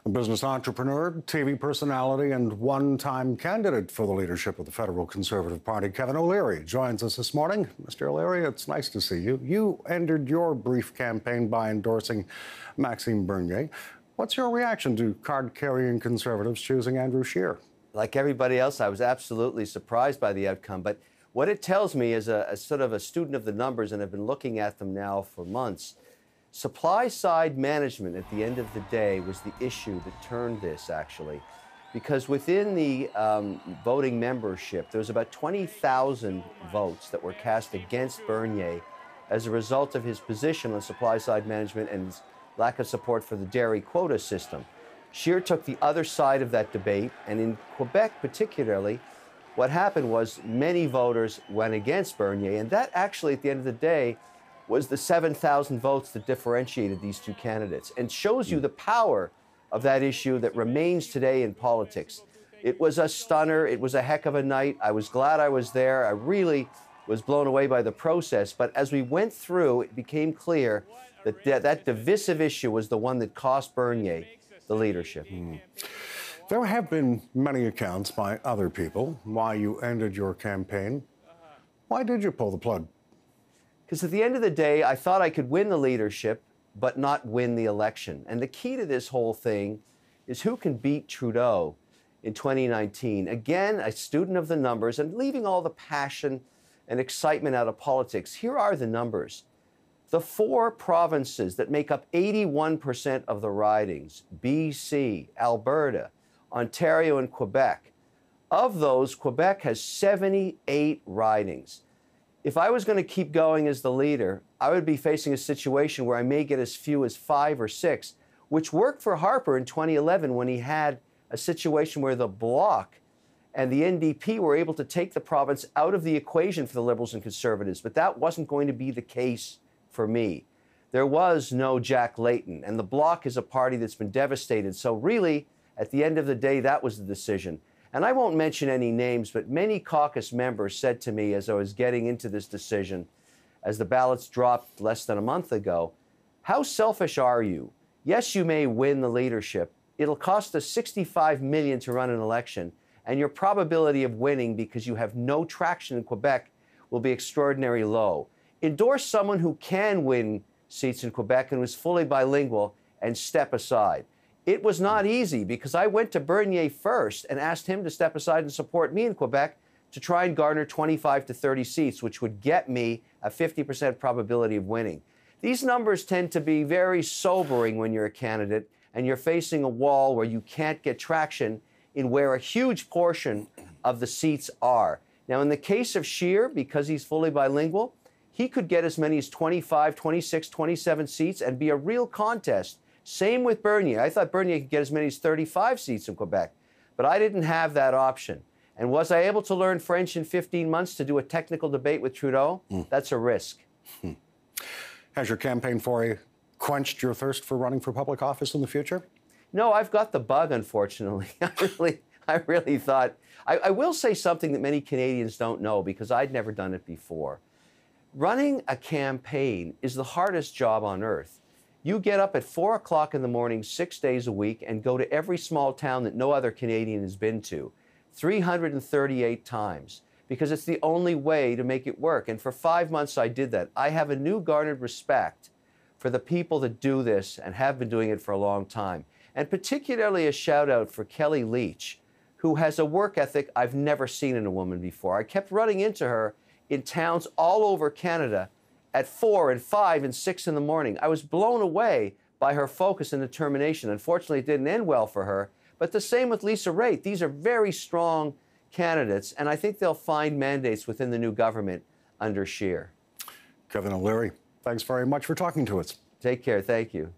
A business entrepreneur, TV personality, and one-time candidate for the leadership of the federal Conservative Party, Kevin O'Leary, joins us this morning. Mr. O'Leary, it's nice to see you. You ended your brief campaign by endorsing Maxime Bernier. What's your reaction to card-carrying Conservatives choosing Andrew Scheer? Like everybody else, I was absolutely surprised by the outcome. But what it tells me as a sort of a student of the numbers, and I've been looking at them now for months, supply-side management at the end of the day was the issue that turned this, actually. Because within the voting membership, there was about 20,000 votes that were cast against Bernier as a result of his position on supply-side management and his lack of support for the dairy quota system. Scheer took the other side of that debate, and in Quebec particularly, what happened was many voters went against Bernier, and that actually, at the end of the day, was the 7,000 votes that differentiated these two candidates, and shows you the power of that issue that remains today in politics. It was a stunner. It was a heck of a night. I was glad I was there. I really was blown away by the process. But as we went through, it became clear that that divisive issue was the one that cost Bernier the leadership. There have been many accounts by other people why you ended your campaign. Why did you pull the plug? Because at the end of the day, I thought I could win the leadership, but not win the election. And the key to this whole thing is who can beat Trudeau in 2019. Again, a student of the numbers and leaving all the passion and excitement out of politics. Here are the numbers. The four provinces that make up 81% of the ridings, BC, Alberta, Ontario, and Quebec, of those, Quebec has 78 ridings. If I was going to keep going as the leader, I would be facing a situation where I may get as few as 5 or 6, which worked for Harper in 2011 when he had a situation where the Bloc and the NDP were able to take the province out of the equation for the Liberals and Conservatives. But that wasn't going to be the case for me. There was no Jack Layton, and the Bloc is a party that's been devastated. So really, at the end of the day, that was the decision. And I won't mention any names, but many caucus members said to me as I was getting into this decision, as the ballots dropped less than a month ago, how selfish are you? Yes, you may win the leadership. It'll cost us $65 million to run an election, and your probability of winning because you have no traction in Quebec will be extraordinarily low. Endorse someone who can win seats in Quebec and was fully bilingual and step aside. It was not easy because I went to Bernier first and asked him to step aside and support me in Quebec to try and garner 25 to 30 seats, which would get me a 50% probability of winning. These numbers tend to be very sobering when you're a candidate and you're facing a wall where you can't get traction in where a huge portion of the seats are. Now, in the case of Scheer, because he's fully bilingual, he could get as many as 25, 26, 27 seats and be a real contest. Same with Bernier. I thought Bernier could get as many as 35 seats in Quebec, but I didn't have that option. And was I able to learn French in 15 months to do a technical debate with Trudeau? That's a risk. Has your campaign foray quenched your thirst for running for public office in the future? No, I've got the bug, unfortunately. I really thought. I will say something that many Canadians don't know because I'd never done it before. Running a campaign is the hardest job on earth. You get up at 4 o'clock in the morning, 6 days a week, and go to every small town that no other Canadian has been to, 338 times, because it's the only way to make it work. And for 5 months, I did that. I have a new garnered respect for the people that do this and have been doing it for a long time. And particularly a shout out for Kelly Leach, who has a work ethic I've never seen in a woman before. I kept running into her in towns all over Canada at 4 and 5 and 6 in the morning. I was blown away by her focus and determination. Unfortunately, it didn't end well for her. But the same with Lisa Raitt. These are very strong candidates, and I think they'll find mandates within the new government under Scheer. Kevin O'Leary, thanks very much for talking to us. Take care. Thank you.